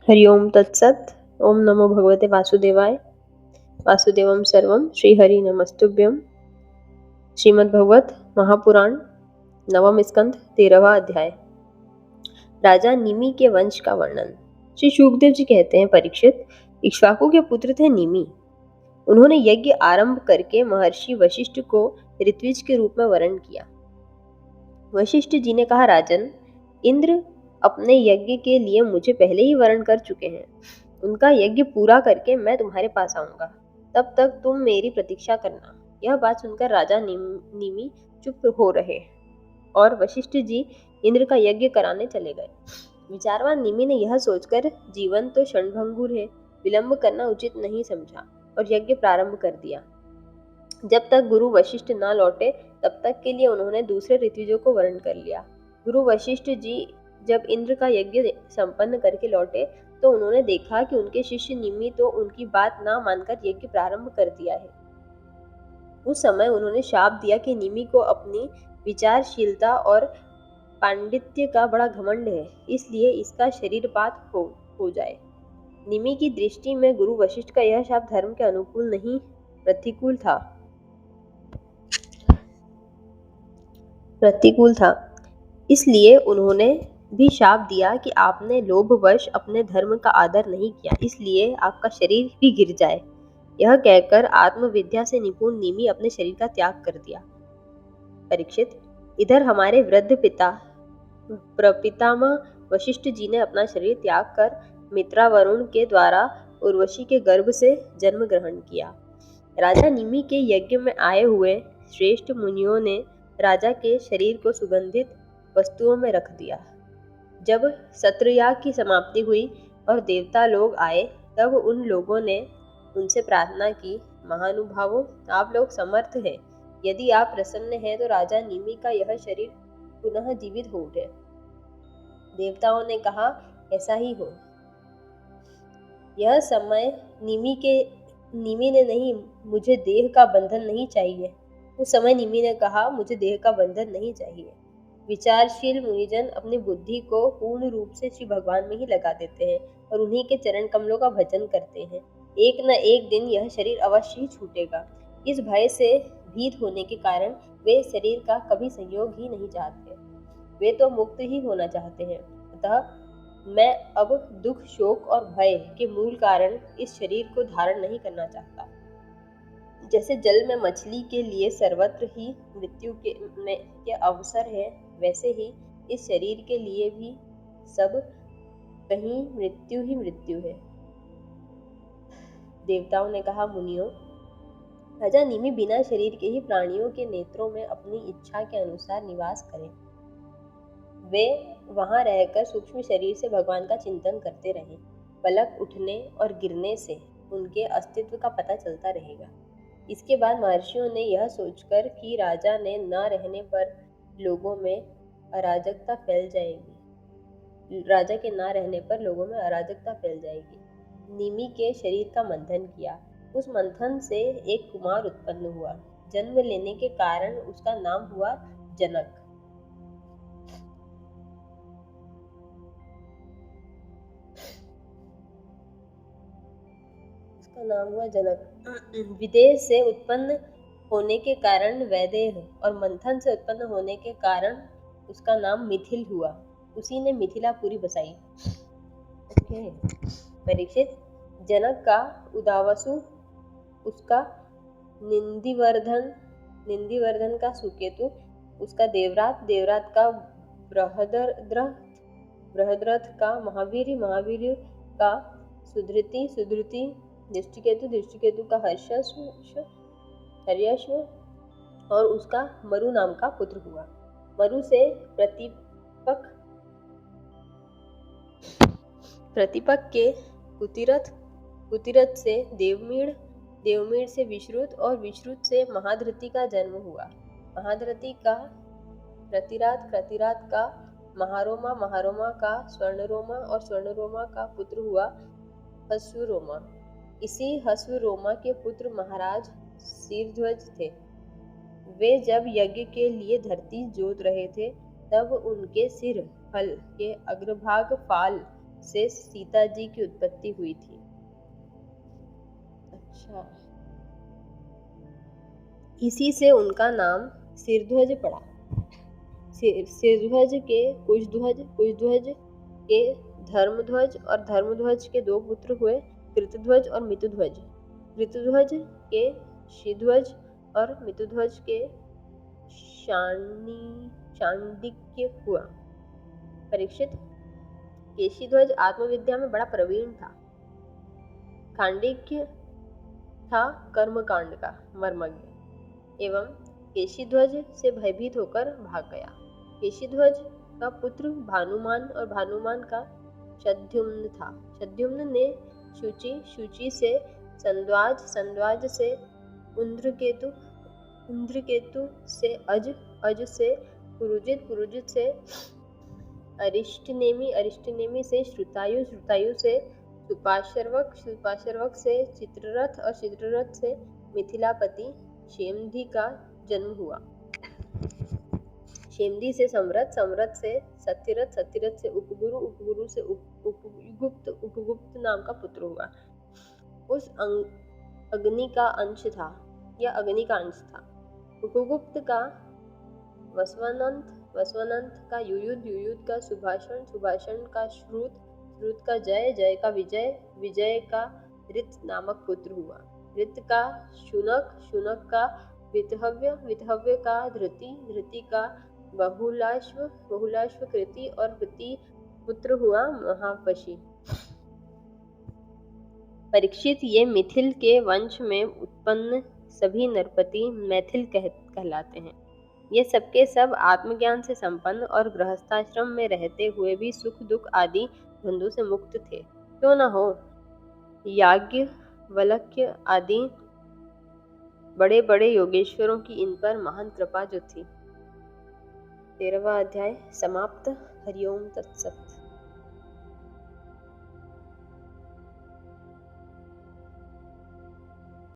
हरि ओम तत्सत। ओम नमो भगवते वासुदेवाय। वासुदेवम सर्वम श्रीहरि नमस्तुभ्यम। श्रीमद्भगवत महापुराण नवम स्कंध 13वां अध्याय। राजा निमि के वंश का वर्णन। श्री शुकदेव जी कहते हैं, परीक्षित, इक्ष्वाकु के पुत्र थे निमि। उन्होंने यज्ञ आरंभ करके महर्षि वशिष्ठ को ऋत्विज के रूप में वर्ण किया। वशिष्ठ जी ने कहा, राजन, इंद्र अपने यज्ञ के लिए मुझे पहले ही वर्ण कर चुके हैं। उनका यज्ञ पूरा करके मैं तुम्हारे पास आऊंगा, तब तक तुम मेरी प्रतीक्षा करना। यह बात सुनकर राजा निमि चुप हो रहे और वशिष्ठ जी इंद्र का यज्ञ कराने चले गए। विचारवान निमि ने यह सोचकर जीवन तो क्षणभंगुर है, विलंब करना उचित नहीं समझा और यज्ञ प्रारंभ कर दिया। जब तक गुरु वशिष्ठ न लौटे तब तक के लिए उन्होंने दूसरे ऋत्विजों को वर्ण कर लिया। गुरु वशिष्ठ जी जब इंद्र का यज्ञ संपन्न करके लौटे तो उन्होंने देखा कि उनके शिष्य निमि तो उनकी बात ना मानकर यज्ञ प्रारंभ कर दिया है। उस समय उन्होंने शाप दिया कि निमि को अपनी विचारशीलता और पांडित्य का बड़ा घमंड है, इसलिए इसका शरीरपात हो जाए। निमि की दृष्टि में गुरु वशिष्ठ का यह शाप धर्म के अनुकूल नहीं, प्रतिकूल था। इसलिए उन्होंने भी शाप दिया कि आपने लोभवश अपने धर्म का आदर नहीं किया, इसलिए आपका शरीर भी गिर जाए। यह कहकर आत्मविद्या से निपुण निमि अपने शरीर का त्याग कर दिया। परीक्षित, इधर हमारे वृद्ध प्रपितामह वशिष्ठ जी ने अपना शरीर त्याग कर मित्रावरुण के द्वारा उर्वशी के गर्भ से जन्म ग्रहण किया। राजा निमि के यज्ञ में आए हुए श्रेष्ठ मुनियों ने राजा के शरीर को सुगंधित वस्तुओं में रख दिया। जब सत्रयाग की समाप्ति हुई और देवता लोग आए, तब उन लोगों ने उनसे प्रार्थना की, महानुभावों, आप लोग समर्थ हैं, यदि आप प्रसन्न हैं तो राजा निमि का यह शरीर पुनः जीवित हो उठे। देवताओं ने कहा, ऐसा ही हो। यह समय निमि ने नहीं, मुझे देह का बंधन नहीं चाहिए। उस समय निमि ने कहा, मुझे देह का बंधन नहीं चाहिए। विचारशील मुनिजन अपनी बुद्धि को पूर्ण रूप से श्री भगवान में ही लगा देते हैं और उन्हीं के चरण कमलों का भजन करते हैं। एक न एक दिन यह शरीर अवश्य ही छूटेगा। इस भय से भीत होने के कारण वे शरीर का कभी संयोग ही नहीं चाहते। वे तो मुक्त ही होना चाहते हैं। अतः मैं अब दुख, शोक और भय के मूल कारण इस शरीर को धारण नहीं करना चाहता। जैसे जल में मछली के लिए सर्वत्र ही मृत्यु के अवसर है, वैसे ही इस शरीर के लिए भी सब कहीं मृत्यु ही मृत्यु है। देवताओं ने कहा, मुनियों, राजा निमि बिना शरीर के ही प्राणियों के नेत्रों में अपनी इच्छा के अनुसार निवास करें। वे वहां रहकर सूक्ष्म शरीर से भगवान का चिंतन करते रहें। पलक उठने और गिरने से उनके अस्तित्व का पता चलता रहेगा। इसके बाद महर्षियों ने यह सोचकर कि राजा ने न रहने पर लोगों में अराजकता फैल जाएगी, निमि के शरीर का मंथन किया। उस मंथन से एक कुमार उत्पन्न हुआ। जन्म लेने के कारण उसका नाम हुआ जनक। विदेह से उत्पन्न होने के कारण वैदेह और मंथन से उत्पन्न होने के कारण उसका नाम मिथिल हुआ। उसी ने मिथिलापुरी बसाई। परीक्षित, जनक का उदावसु, उसका निंदिवर्धन का सुकेतु, उसका देवरात का बृहद्रथ का महावीर का सुधृति, दृष्टिकेतु का हर्यश्व और उसका मरु नाम का पुत्र हुआ। मरु से प्रतिपक के कुतिरथ से देवमीड़ से विश्रुत और विश्रुत से महाधृति का जन्म हुआ। महाधृति का कृतिरात का महारोमा का स्वर्णरोमा और स्वर्णरोमा का पुत्र हुआ हस्वरोमा। इसी हस्वरोमा के पुत्र महाराज शीरध्वज थे। वे जब यज्ञ के लिए धरती जोत रहे थे, तब उनके सिर फल के अग्रभाग फाल से सीता जी की उत्पत्ति हुई थी। अच्छा, इसी से उनका नाम सिरध्वज पड़ा। सिरध्वज के कुशध्वज के धर्मध्वज और धर्मध्वज के दो पुत्र हुए, कृतध्वज और मितध्वज। कृतध्वज के शीध्वज और मितध्वज के शांडिक्य हुआ। परीक्षित, केशीध्वज आत्मविद्या में बड़ा प्रवीण था। खांडिक्य था कर्मकांड का मर्मज्ञ एवं केशीध्वज से भयभीत होकर भाग गया। केशीध्वज का पुत्र भानुमान और भानुमान का शद्युम्न था। शद्युम्न ने शुचि से संद्वाज, संद्वाज से उन्द्रकेतु, उन्द्रकेतु से अज से पुरुजित, पुरुजित से अरिष्टनेमि, अरिष्टनेमि से श्रुतायु, श्रुतायु से सुपाशर्वक, सुपाशर्वक से चित्ररथ और चित्ररथ से मिथिलापति शेमधि का जन्म हुआ। शेमधि से सम्रत, सम्रत से सत्यरथ, सत्यरथ से उपगुरु, उपगुरु से उपगुप्त, उपगुप्त नाम का पुत्र हुआ। उस अग्नि का अंश था, यह अग्नि का अंश था। उपगुप्त का वसवानंत, वसवानंत का युयुध, युयुध का सुभाषण, सुभाषण का श्रुत, श्रुत का जय, जय का विजय, विजय का ऋत नामक पुत्र हुआ। ऋत का शुनक, शुनक का वितहव्य, वितहव्य का धृति, धृति का बहुलाश्व, बहुलाश्व कृति और कृति पुत्र हुआ महावशी। परीक्षित, ये मिथिल के वंश में उत्पन्न सभी नरपति मैथिल कहलाते हैं। ये सबके सब आत्मज्ञान से संपन्न और गृहस्थाश्रम में रहते हुए भी सुख दुख आदि धंधों से मुक्त थे। क्यों न हो, याज्ञवल्क्य आदि बड़े बड़े योगेश्वरों की इन पर महान कृपा जो थी। 13वां अध्याय समाप्त। हरिओम तत्सत।